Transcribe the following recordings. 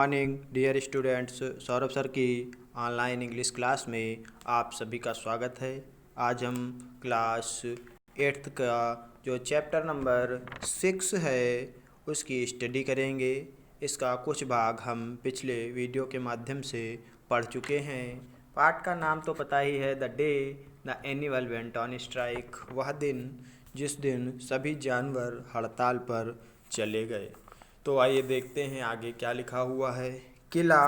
Morning dear students. Saurabh sir की online English class में आप सभी का स्वागत है। आज हम क्लास 8th का जो चैप्टर नंबर 6 है उसकी स्टडी करेंगे। इसका कुछ भाग हम पिछले वीडियो के माध्यम से पढ़ चुके हैं। पाठ का नाम तो पता ही है, the day the animal went on strike, वह दिन जिस दिन सभी जानवर हड़ताल पर चले गए। तो आइए देखते हैं आगे क्या लिखा हुआ है। Kila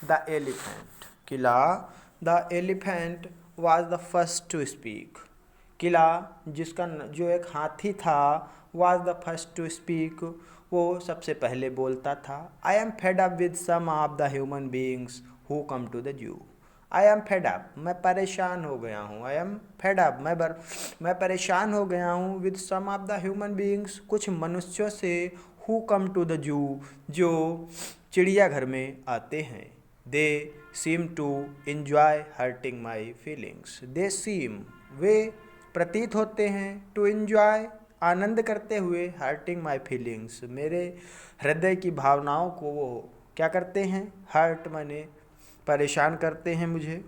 the elephant. Kila the elephant was the first to speak. Kila जिसका जो एक हाथी था, was the first to speak, वो सबसे पहले बोलता था। I am fed up with some of the human beings who come to the zoo. I am fed up, मैं परेशान हो गया हूँ। आई एम फेड अप, मैं परेशान हो गया हूँ with some of the human beings, कुछ मनुष्यों से, हु कम टू द जू, जो चिड़ियाघर में आते हैं। They seem to enjoy hurting my feelings. They seem, वे प्रतीत होते हैं, टू इंजॉय, आनंद करते हुए, हर्टिंग माई फीलिंग्स, मेरे हृदय की भावनाओं को वो क्या करते हैं, हर्ट माने परेशान करते हैं मुझे।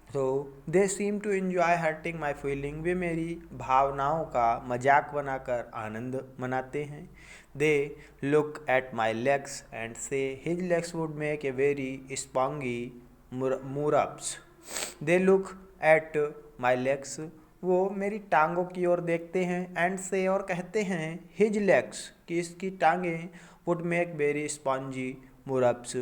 तो they seem to enjoy hurting my feeling, वे मेरी भावनाओं का मजाक बनाकर आनंद मनाते हैं। They look at my legs and say his legs would make a very spongy मूरअप्स। They look at my legs, वो मेरी टांगों की ओर देखते हैं, एंड से, और कहते हैं, हिज लेग्स, कि इसकी टांगें, वुड मेक वेरी स्पॉन्जी मूरअप्स,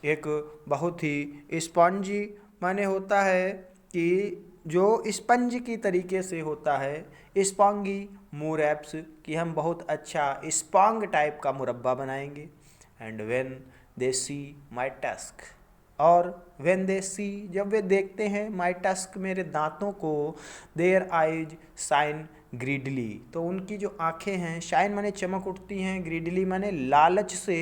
एक बहुत ही स्पॉन्जी माने होता है कि जो स्पंज की तरीके से होता है, स्पॉन्गी मूरैप्स, कि हम बहुत अच्छा स्पॉन्ग टाइप का मुरब्बा बनाएंगे। And when they see my tusk, और व्हेन दे सी, जब वे देखते हैं, माई टस्क, मेरे दांतों को, देयर आइज शाइन ग्रीडली, तो उनकी जो आंखें हैं, शाइन माने चमक उठती हैं, ग्रीडली माने लालच से,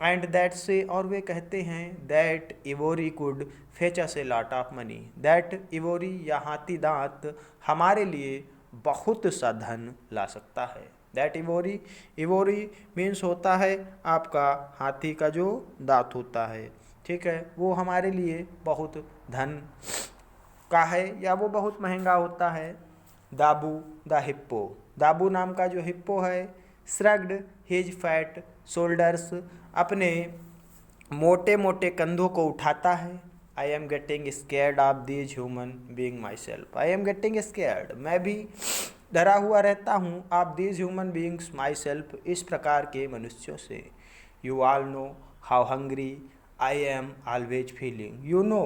एंड दैट से, और वे कहते हैं, that ivory could fetch us a lot of money, that ivory या हाथी दांत हमारे लिए बहुत सा धन ला सकता है। दैट इवोरी, इवोरी मीन्स होता है आपका हाथी का जो दांत होता है, ठीक है, वो हमारे लिए बहुत धन का है या वो बहुत महंगा होता है। दाबू द हिप्पो, दाबू नाम का जो हिप्पो है, श्रग्ड हिज फैट शोल्डर्स, अपने मोटे मोटे कंधों को उठाता है। I am getting scared of these human being my self, I am getting scared, मैं भी डरा हुआ रहता हूँ, of these human beings my self, इस प्रकार के मनुष्यों से। You all know how hungry I am always feeling, you know,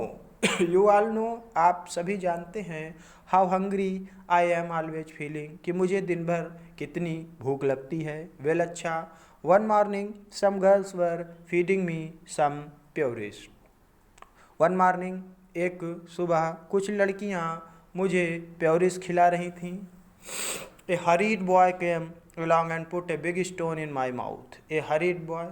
you all know, आप सभी जानते हैं, how hungry I am always feeling, कि मुझे दिन भर कितनी भूख लगती है। वेल अच्छा, one morning some girls were feeding me some puris, one morning, एक सुबह कुछ लड़कियां मुझे प्योरिस खिला रही थीं। A horrid boy came along and put a big stone in my mouth, a horrid boy,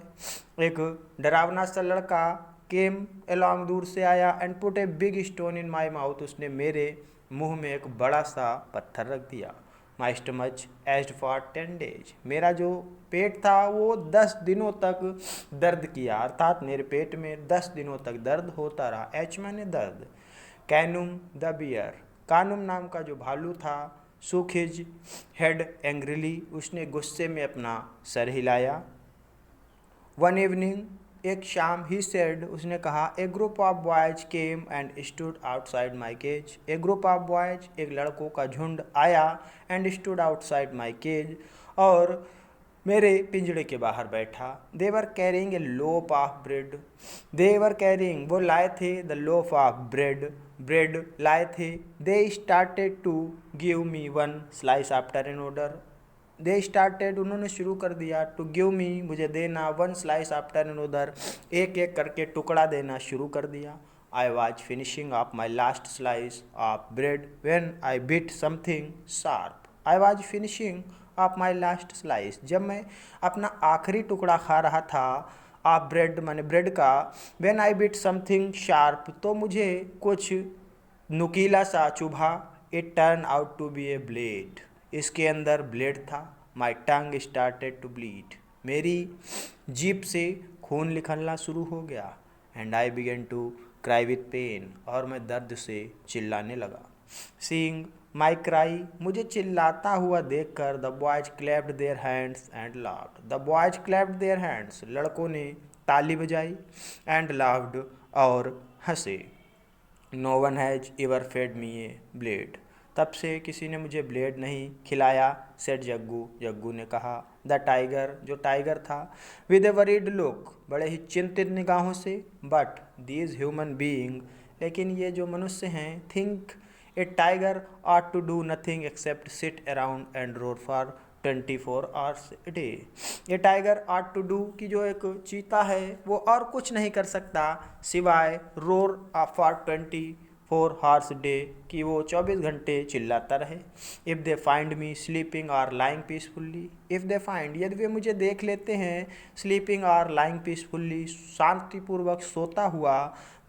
एक डरावना सा लड़का, केम along, दूर से आया, and put a big stone in my mouth, उसने मेरे मुंह में एक बड़ा सा पत्थर रख दिया। माई स्टमच एज्ड फॉर 10 days, मेरा जो पेट था वो 10 दिनों तक दर्द किया, अर्थात मेरे पेट में 10 दिनों तक दर्द होता रहा। एच मैंने दर्द। कैनुम द बियर, कानुम नाम का जो भालू था, सुख हिज हेड एंग्रिली, उसने गुस्से में अपना सर हिलाया। वन इवनिंग, एक शाम, ही सेड, उसने कहा, a group of boys came and stood outside my cage, a group of boys, एक लड़कों का झुंड आया, and stood outside my cage, और मेरे पिंजड़े के बाहर बैठा। They were carrying a loaf of bread, they were carrying, वो लाए थे, the loaf of bread, bread लाए थे। They started to give me one slice after an order, they started, उन्होंने शुरू कर दिया, टू गिव मी, मुझे देना, one slice after an order, एक एक करके टुकड़ा देना शुरू कर दिया। I was finishing off my last slice of bread when I bit something sharp, I was finishing off my last slice, जब मैं अपना आखिरी टुकड़ा खा रहा था, ऑफ ब्रेड माने ब्रेड का, when I bit something sharp, तो मुझे कुछ नुकीला सा चुभा। It turn out to be a blade, इसके अंदर ब्लेड था। My tongue started to bleed, मेरी जीभ से खून निकलना शुरू हो गया। And I began to cry with pain, और मैं दर्द से चिल्लाने लगा। सीइंग माई क्राई, मुझे चिल्लाता हुआ देखकर the boys clapped their hands and laughed. The boys clapped their hands, लड़कों ने ताली बजाई, एंड लाफ्ड, और हंसे। No one has ever fed me a blade, तब से किसी ने मुझे ब्लेड नहीं खिलाया, सेड जग्गू, जग्गू ने कहा। द टाइगर, जो टाइगर था, विद ए वरीड लुक, बड़े ही चिंतित निगाहों से। बट दीज ह्यूमन बीइंग, लेकिन ये जो मनुष्य हैं, think a tiger ought to do nothing except sit around and roar for 24 hours a day. ये टाइगर आट टू डू की जो एक चीता है, वो और कुछ नहीं कर सकता सिवाय रोर फॉर 24 हार्स डे, कि वो 24 घंटे चिल्लाता रहे। If they find me sleeping और lying peacefully, if they find, यदि वे मुझे देख लेते हैं, स्लीपिंग और लाइंग पीसफुल्ली, शांतिपूर्वक सोता हुआ,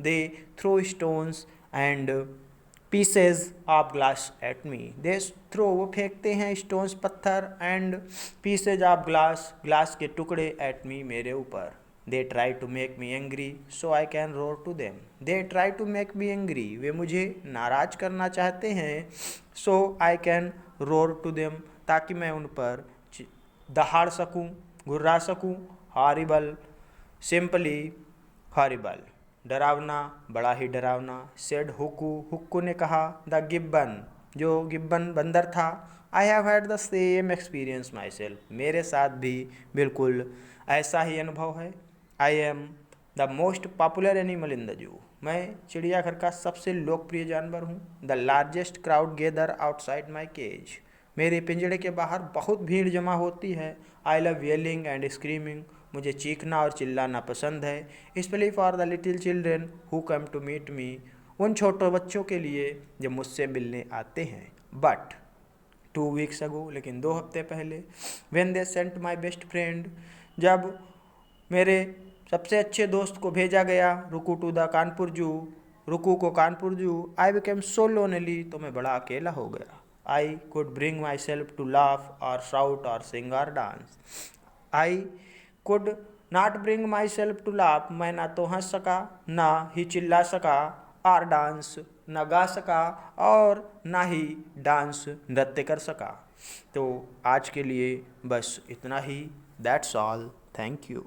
they throw stones and pieces of glass at me, they throw, वो फेंकते हैं स्टोन्स, पत्थर, and pieces of glass, glass के टुकड़े, एट मी, मेरे ऊपर। They try to make me angry so I can roar to them, they try to make me angry, वे मुझे नाराज करना चाहते हैं, so I can roar to them, ताकि मैं उन पर दहाड़ सकूं, घुर्रा सकूं। हॉरिबल, सिंपली हॉरिबल, डरावना, बड़ा ही डरावना। सेड हुक्कू, हुक्कू ने कहा। द गिब्बन, जो गिब्बन बंदर था। I have had the same experience myself, मेरे साथ भी बिल्कुल ऐसा ही अनुभव है। I am the most popular animal in the zoo, मैं चिड़ियाघर का सबसे लोकप्रिय जानवर हूँ। The largest crowd gather outside my cage, मेरे पिंजड़े के बाहर बहुत भीड़ जमा होती है। I love yelling and screaming, मुझे चीखना और चिल्लाना पसंद है। Specially for the little children who come to meet me, उन छोटे बच्चों के लिए जो मुझसे मिलने आते हैं। बट 2 वीक्स अगो, लेकिन 2 हफ्ते पहले, when they sent my best friend, जब मेरे सबसे अच्छे दोस्त को भेजा गया, रुकू टू द कानपुर जू, रुकू को कानपुर जू, आई बिकेम सो लोनली, तो मैं बड़ा अकेला हो गया। I could bring myself to laugh और शाउट और सिंग और dance, I could not bring myself to laugh, मैं ना तो हंस सका, ना ही चिल्ला सका, और डांस, ना गा सका, और ना ही डांस, नृत्य कर सका। तो आज के लिए बस इतना ही। That's all, thank you.